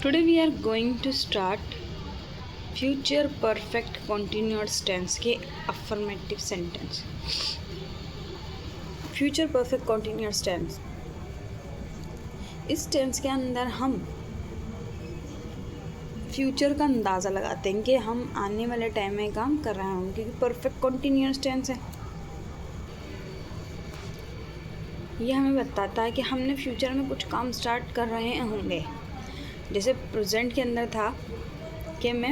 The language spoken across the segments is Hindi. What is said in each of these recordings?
Today we are going to start future perfect continuous tense के affirmative sentence. Future perfect continuous tense, इस टेंस के अंदर हम फ्यूचर का अंदाज़ा लगाते हैं कि हम आने वाले टाइम में काम कर रहे होंगे, क्योंकि परफेक्ट कॉन्टीन्यूअस टेंस है। ये हमें बताता है कि हमने फ्यूचर में कुछ काम स्टार्ट कर रहे होंगे। जैसे प्रेजेंट के अंदर था कि मैं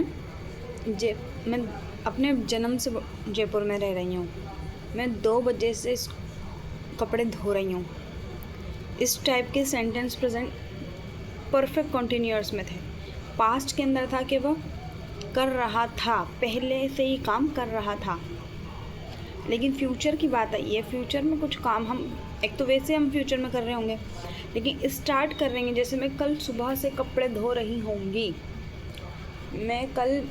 अपने जन्म से जयपुर में रह रही हूँ, मैं 2 बजे से कपड़े धो रही हूँ। इस टाइप के सेंटेंस प्रेजेंट परफेक्ट कॉन्टीन्यूअस में थे। पास्ट के अंदर था कि वह कर रहा था, पहले से ही काम कर रहा था। लेकिन फ्यूचर की बात आई है, फ्यूचर में कुछ काम हम एक तो वैसे हम फ्यूचर में कर रहे होंगे, लेकिन स्टार्ट कर रहे हैं। जैसे मैं कल सुबह से कपड़े धो रही होंगी, मैं कल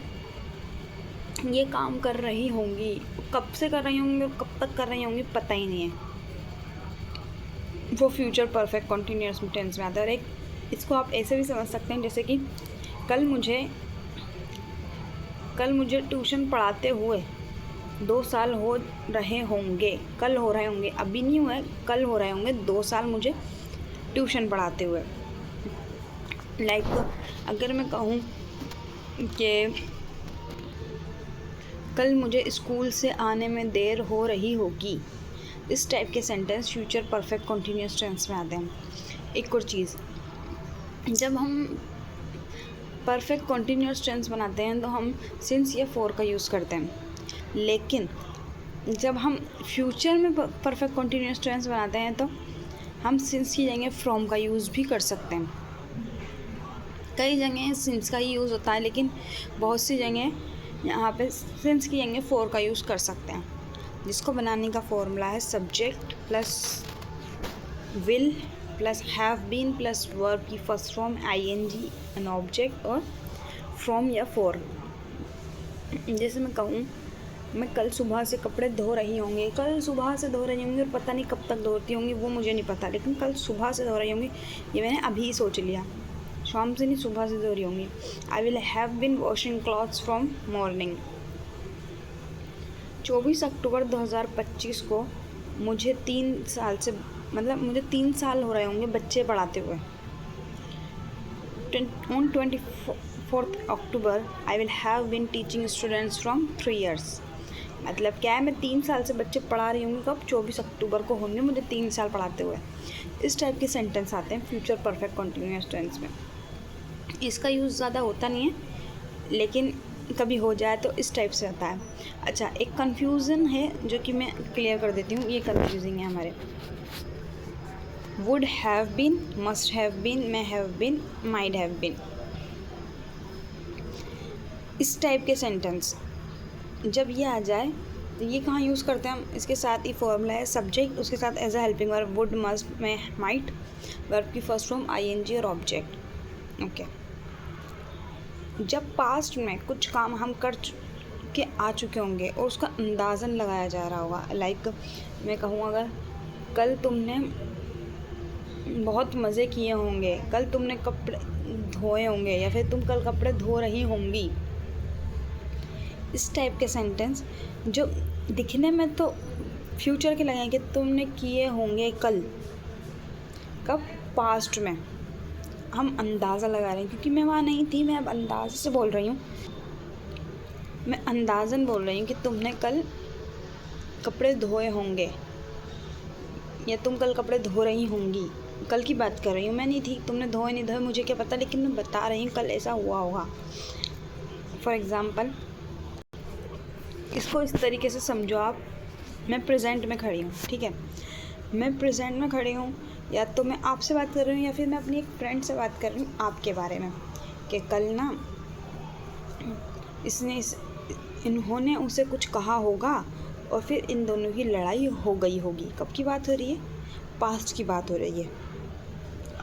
ये काम कर रही होंगी। कब से कर रही होंगी और कब तक कर रही होंगी पता ही नहीं है। वो फ्यूचर परफेक्ट कॉन्टीन्यूअस टेंस में आता है। और एक इसको आप ऐसे भी समझ सकते हैं, जैसे कि कल मुझे ट्यूशन पढ़ाते हुए 2 साल हो रहे होंगे। कल हो रहे होंगे, अभी नहीं हुए, कल हो रहे होंगे 2 साल मुझे ट्यूशन पढ़ाते हुए। लाइक अगर मैं कहूँ कि कल मुझे स्कूल से आने में देर हो रही होगी, इस टाइप के sentence future perfect continuous tense में आते हैं। एक और चीज़, जब हम परफेक्ट कॉन्टीन्यूअस टेंस बनाते हैं तो हम सिंस या फॉर का यूज़ करते हैं। लेकिन जब हम फ्यूचर में परफेक्ट कॉन्टीन्यूअस टेंस बनाते हैं तो हम सिंस की जगह फ्रॉम का यूज़ भी कर सकते हैं। कई जगह सिंस का ही यूज़ होता है, लेकिन बहुत सी जगह यहाँ पे सिंस की जगह फॉर का यूज़ कर सकते हैं, जिसको बनाने का फॉर्मूला है subject plus will plus have been plus verb की first form I N G an object और फ्रॉम या फॉर। जैसे मैं कहूँ मैं कल सुबह से कपड़े धो रही होंगी, कल सुबह से धो रही होंगी और पता नहीं कब तक धोती होंगी वो मुझे नहीं पता, लेकिन कल सुबह से धो रही होंगी ये मैंने अभी ही सोच लिया। शाम से नहीं, सुबह से धो रही होंगी। I will have been washing clothes from morning. 24 अक्टूबर 2025 को मुझे 3 साल से मुझे 3 साल हो रहे होंगे बच्चे पढ़ाते हुए। On 24 October I will have been teaching students from 3 years। मतलब क्या है, मैं 3 साल से बच्चे पढ़ा रही होंगी। कब? 24 अक्टूबर को होंगे मुझे 3 साल पढ़ाते हुए। इस टाइप के सेंटेंस आते हैं फ्यूचर परफेक्ट कॉन्टीन्यूअस टेंस में। इसका यूज़ ज़्यादा होता नहीं है, लेकिन कभी हो जाए तो इस टाइप से आता है। अच्छा, एक कन्फ्यूज़न है जो कि मैं क्लियर कर देती हूँ। ये कन्फ्यूजिंग है हमारे। Would have been, must have been, may have been, might have been. इस टाइप के सेंटेंस जब ये आ जाए तो ये कहाँ यूज़ करते हैं हम? इसके साथ ही फॉर्मूला है सब्जेक्ट, उसके साथ as a helping verb would, must, may, might, verb की फर्स्ट फॉर्म आईएनजी और ऑब्जेक्ट। ओके। जब पास्ट में कुछ काम हम कर के आ चुके होंगे और उसका अंदाज़न लगाया जा रहा होगा, लाइक मैं कहूँ अगर कल तुमने बहुत मज़े किए होंगे, कल तुमने कपड़े धोए होंगे, या फिर तुम कल कपड़े धो रही होंगी। इस टाइप के सेंटेंस जो दिखने में तो फ्यूचर के लगेंगे कि तुमने किए होंगे कल, कब? पास्ट में। हम अंदाज़ा लगा रहे हैं क्योंकि मैं वहाँ नहीं थी, मैं अब अंदाज़े से बोल रही हूँ। मैं अंदाज़न बोल रही हूँ कि तुमने कल कपड़े धोए होंगे या तुम कल कपड़े धो रही होंगी। कल की बात कर रही हूँ, मैं नहीं थी, तुमने धोए नहीं धोए मुझे क्या पता, लेकिन मैं बता रही हूँ कल ऐसा हुआ होगा। फॉर एग्ज़ाम्पल, इसको इस तरीके से समझो आप। मैं प्रेजेंट में खड़ी हूँ, ठीक है, मैं प्रेजेंट में खड़ी हूँ, या तो मैं आपसे बात कर रही हूँ या फिर मैं अपनी एक फ्रेंड से बात कर रही हूँ आपके बारे में कि कल ना इन्होंने उसे कुछ कहा होगा और फिर इन दोनों की लड़ाई हो गई होगी। कब की बात हो रही है? पास्ट की बात हो रही है,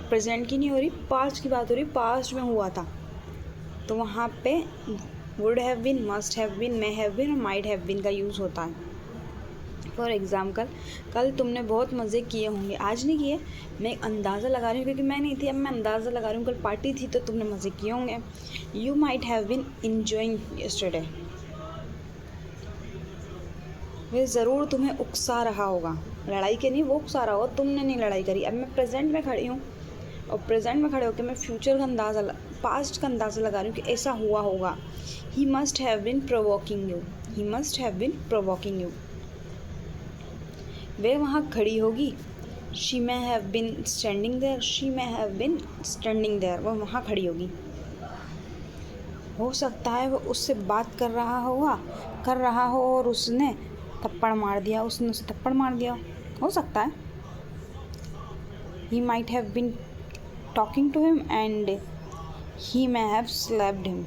प्रेजेंट की नहीं हो रही, पास्ट की बात हो रही। पास्ट में हुआ था तो वहाँ पे would have been, must have been, may have been और माइट हैव बीन का यूज़ होता है। फॉर एग्ज़ाम्पल, कल तुमने बहुत मज़े किए होंगे, आज नहीं किए। मैं एक अंदाज़ा लगा रही हूँ क्योंकि मैं नहीं थी, अब मैं अंदाज़ा लगा रही हूँ कल पार्टी थी तो तुमने मज़े किए होंगे। You might have been enjoying yesterday, वह ज़रूर तुम्हें उकसा रहा होगा। लड़ाई के नहीं, वो उकसा रहा होगा, तुमने नहीं लड़ाई करी। अब मैं प्रेजेंट में खड़ी हूँ और प्रेजेंट में खड़े होकर मैं फ्यूचर का अंदाज़ा पास्ट का अंदाज़ा लगा रही हूँ कि ऐसा हुआ होगा। He must have been provoking you, he must have been provoking you, वह वहाँ खड़ी होगी। She may have been standing there, she may have been standing there, वह वहाँ खड़ी होगी। हो सकता है वो उससे बात कर रहा हो और उसने थप्पड़ मार दिया, उसने उसे थप्पड़ मार दिया, हो सकता है। He might have been talking to him and he may have slapped him.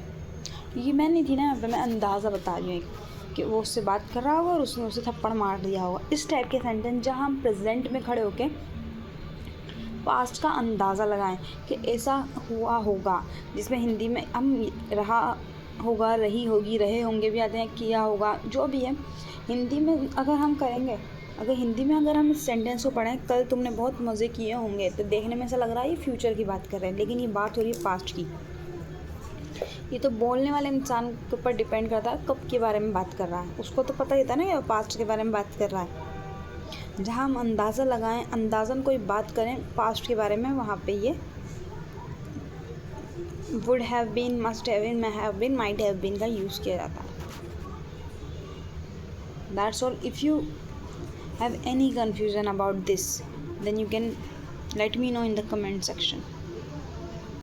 ये मैं नहीं थी ना यहाँ पे, मैं अंदाज़ा बता रही हूँ कि वो उससे बात कर रहा होगा और उसने उसे थप्पड़ मार दिया होगा। इस टाइप के सेंटेंस जहाँ हम प्रेजेंट में खड़े होके पास्ट का अंदाज़ा लगाएं कि ऐसा हुआ होगा, जिसमें हिंदी में हम रहा होगा, रही होगी, रहे होंगे भी आते हैं, किया होगा, जो भी है। हिंदी में अगर हम करेंगे, अगर हम इस सेंटेंस को पढ़ें, कल तुमने बहुत मज़े किए होंगे, तो देखने में ऐसा लग रहा है ये फ्यूचर की बात कर रहे हैं, लेकिन ये बात हो रही है पास्ट की। ये तो बोलने वाले इंसान के ऊपर डिपेंड करता है कब के बारे में बात कर रहा है। उसको तो पता ही था ना ये पास्ट के बारे में बात कर रहा है। जहाँ हम अंदाज़ा लगाएं, अंदाज़न कोई बात करें पास्ट के बारे में, वहाँ पे ये would have been, must have been, may have been, might have been का यूज़ किया जाता है। That's all. If you have any confusion about this, then you can let me know in the comment section.